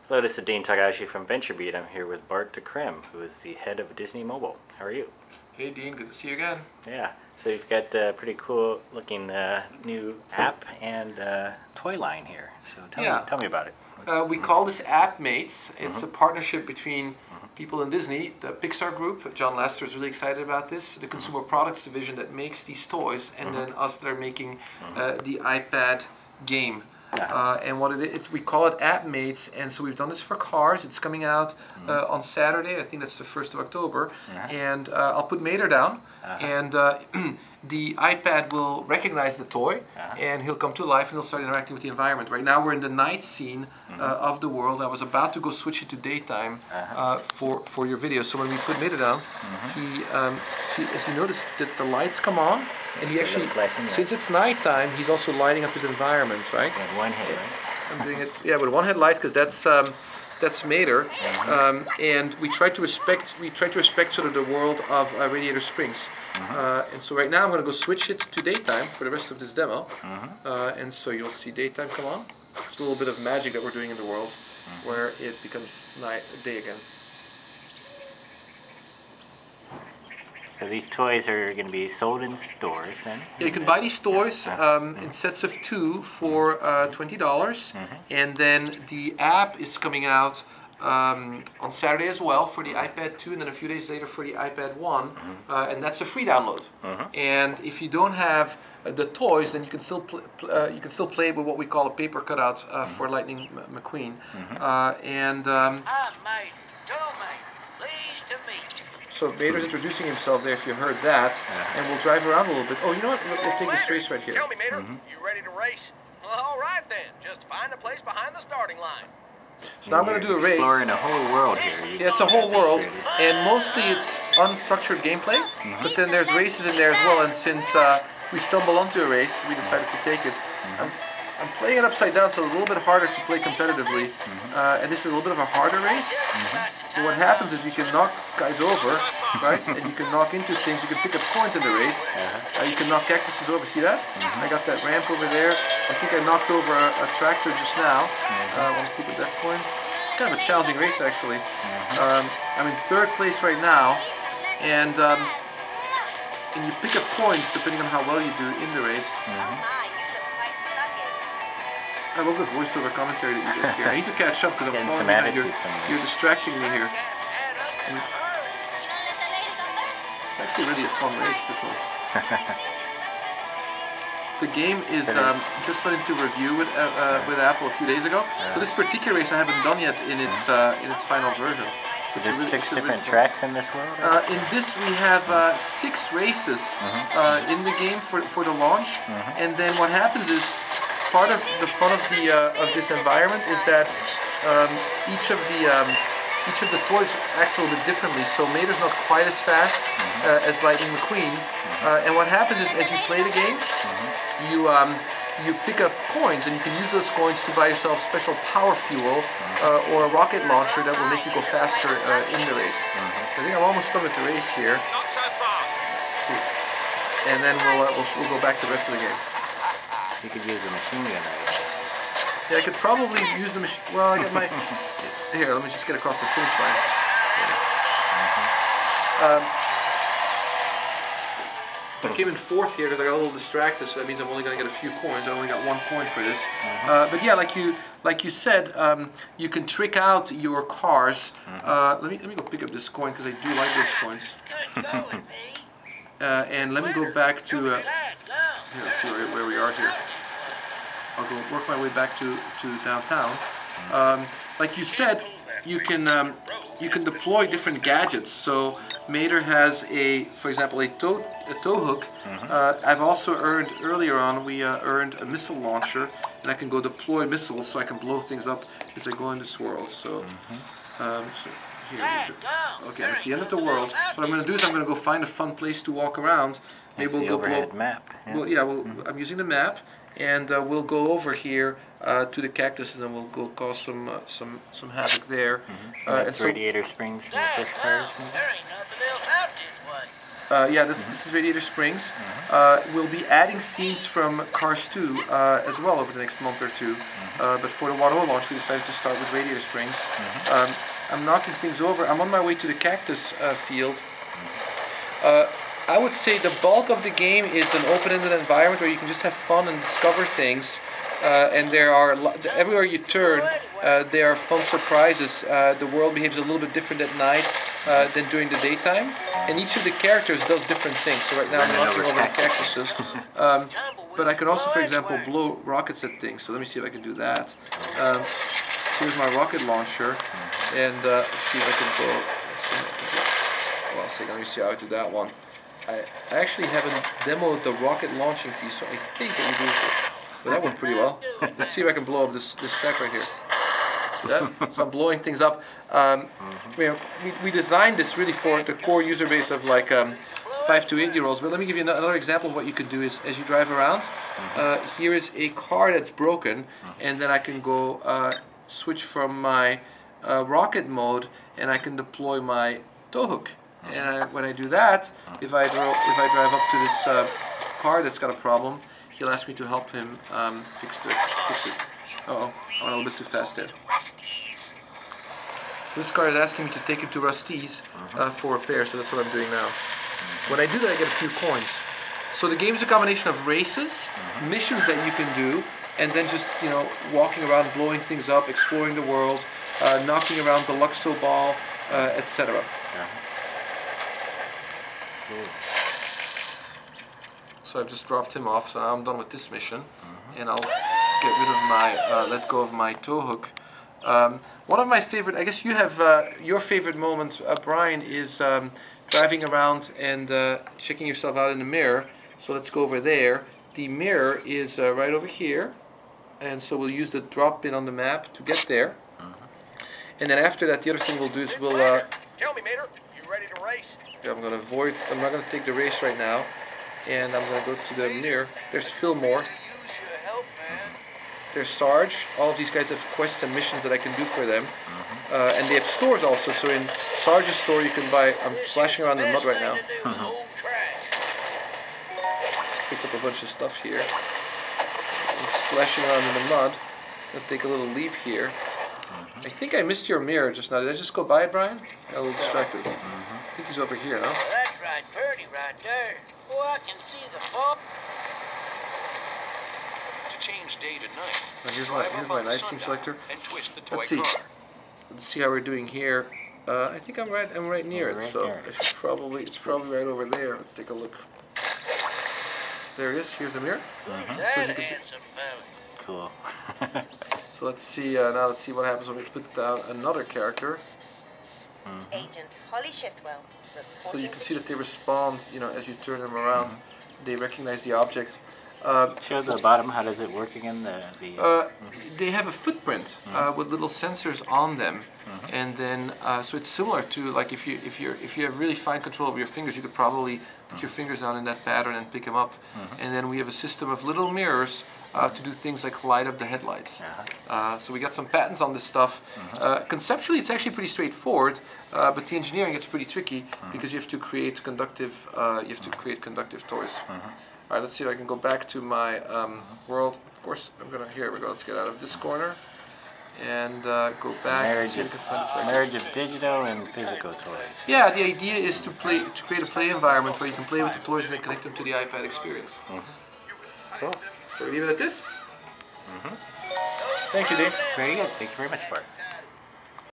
Hello, this is Dean Takahashi from VentureBeat. I'm here with Bart Decrem, who is the head of Disney Mobile. How are you? Hey Dean, good to see you again. Yeah, so you've got a pretty cool looking new app and toy line here. So tell me about it. We call this Appmates. It's a partnership between people in Disney, the Pixar group. John Lasseter is really excited about this. The consumer products division that makes these toys, and then us that are making the iPad game. And what it is, we call it Appmates, and so we've done this for cars. It's coming out on Saturday. I think that's the 1st of October. And I'll put Mater down, and the iPad will recognize the toy, and he'll come to life and he'll start interacting with the environment. Right now we're in the night scene of the world. I was about to go switch it to daytime for your video. So when we put Mater down, he, as you notice, that the lights come on. And he actually, since it's nighttime, he's also lighting up his environment, right? With one head, right? I'm doing it, yeah, with one headlight, because that's Mater. And we try to respect sort of the world of Radiator Springs. And so right now I'm going to go switch it to daytime for the rest of this demo. And so you'll see daytime come on. It's a little bit of magic that we're doing in the world, where it becomes day again. So these toys are going to be sold in stores then? Yeah, you can buy these toys in sets of 2 for $20, and then the app is coming out on Saturday as well for the iPad 2, and then a few days later for the iPad 1, and that's a free download. And if you don't have the toys, then you can still play with what we call a paper cutout for Lightning McQueen. So Mater's introducing himself there, if you heard that, and we'll drive around a little bit. Oh, you know what? We'll take this race right here. Tell me, Mater, you ready to race? Well, all right then. Just find a place behind the starting line. So now I'm going to do a race. Exploring a whole world here. Yeah, it's a whole world, and mostly it's unstructured gameplay, but then there's races in there as well, and since we stumbled onto a race, we decided to take it. I'm playing it upside down, so it's a little bit harder to play competitively, and this is a little bit of a harder race. But what happens is you can knock guys over, right? And you can knock into things. You can pick up coins in the race. You can knock cactuses over. See that? I got that ramp over there. I think I knocked over a tractor just now. I want to pick up that coin. It's kind of a challenging race, actually. I'm in 3rd place right now, and you pick up coins depending on how well you do in the race. I love the voiceover commentary that you get here. I need to catch up because I'm falling behind. You're distracting me here. It's actually really a fun race, this one. The game is just went into review with Apple a few days ago. So this particular race I haven't done yet in its final version. So there's 6 different tracks in this world? In this we have 6 races in the game for the launch, and then what happens is, part of the fun of this environment is that each of the toys acts a little bit differently. So Mater's not quite as fast as Lightning McQueen, and what happens is as you play the game, you pick up coins, and you can use those coins to buy yourself special power fuel or a rocket launcher that will make you go faster in the race. I think I'm almost done with the race here. Let's see. And then we'll go back to the rest of the game. You could use a machine gun right. Yeah, I could probably use the machine. Well, I got my. Here, let me just get across the finish line. I came in 4th here because I got a little distracted, so that means I'm only going to get a few coins. I only got 1 point for this. But yeah, like you said, you can trick out your cars. Let me go pick up this coin because I do like those coins. And let me go back to. Here, let's see where we are here. I'll go work my way back to downtown. Like you said, you can deploy different gadgets. So Mater has for example, a tow hook. I've also earned earlier on. We earned a missile launcher, and I can go deploy missiles, so I can blow things up as I go in this world. So, here, okay, at the end of the world. What I'm going to do is I'm going to go find a fun place to walk around. Maybe we'll go blow. Map. Yeah. Well, yeah. Well, I'm using the map, and we'll go over here to the cactuses, and we'll go cause some havoc there. That's Radiator Springs from the first cars. There ain't nothing else out this way. Yeah, this is Radiator Springs. We'll be adding scenes from Cars 2 as well over the next month or two. But for the 1.0 launch, we decided to start with Radiator Springs. I'm knocking things over. I'm on my way to the cactus field. I would say the bulk of the game is an open-ended environment where you can just have fun and discover things. And there are everywhere you turn, there are fun surprises. The world behaves a little bit different at night than during the daytime, and each of the characters does different things. So right now I'm knocking over the cactuses, but I can also, for example, blow rockets at things. So let me see if I can do that. Here's my rocket launcher, and let's see if I can blow. Hold on a second, let me see how I do that one. I actually haven't demoed the rocket launching piece, so I think that you do it. But that went pretty well. Let's see if I can blow up this shack right here. See that? So I'm blowing things up. You know, we designed this really for the core user base of like 5 to 8 year olds. But let me give you another example of what you could do is as you drive around, here is a car that's broken, and then I can go switch from my rocket mode, and I can deploy my tow hook. And when I do that, if I drive up to this car that's got a problem, he'll ask me to help him fix it. Uh-oh, I went a little bit too fast there. So this car is asking me to take him to Rusty's for repair, so that's what I'm doing now. When I do that, I get a few coins. So the game is a combination of races, missions that you can do, and then just, you know, walking around, blowing things up, exploring the world, knocking around the Luxo ball, etc. So I've just dropped him off, so now I'm done with this mission, and I'll get rid of my, let go of my tow hook. One of my favorite, I guess you have, your favorite moment, Brian, is driving around and checking yourself out in the mirror. So let's go over there. The mirror is right over here, and so we'll use the drop bin on the map to get there. And then after that, the other thing we'll do is we'll... Tell me, Mater, you ready to race? Yeah, I'm going to avoid, I'm not going to take the race right now. And I'm going to go to the mirror. There's Fillmore. There's Sarge. All of these guys have quests and missions that I can do for them. And they have stores also. So in Sarge's store you can buy... I'm splashing around in the mud right now. Just picked up a bunch of stuff here. I'm splashing around in the mud. I'm going to take a little leap here. I think I missed your mirror just now. Did I just go by it, Brian? I got a little distracted. I think he's over here, no? That's right, birdie right there. Oh, I can see the fog. To change day to night. Here's my nice team selector. Let's see. Let's see how we're doing here. I think I'm right near it, so I should probably, it's probably right over there. Let's take a look. There it is. Here's the mirror. So as you can see. Cool. So let's see. Now let's see what happens when we put down another character. Agent Holly Shiftwell. So you can see that they respond. You know, as you turn them around, they recognize the object. Show the bottom. How does it work again? They have a footprint with little sensors on them, and then so it's similar to like if you have really fine control over your fingers, you could probably put your fingers down in that pattern and pick them up. And then we have a system of little mirrors to do things like light up the headlights. So we got some patents on this stuff. Conceptually, it's actually pretty straightforward, but the engineering gets pretty tricky because you have to create conductive toys. All right, let's see if I can go back to my world. Of course, here we go. Let's get out of this corner and go back. Marriage of digital and physical toys. Yeah, the idea is to create a play environment where you can play with the toys and then connect them to the iPad experience. Cool. So we leave it at this. Thank you, Dave. Very good. Thank you very much, Bart.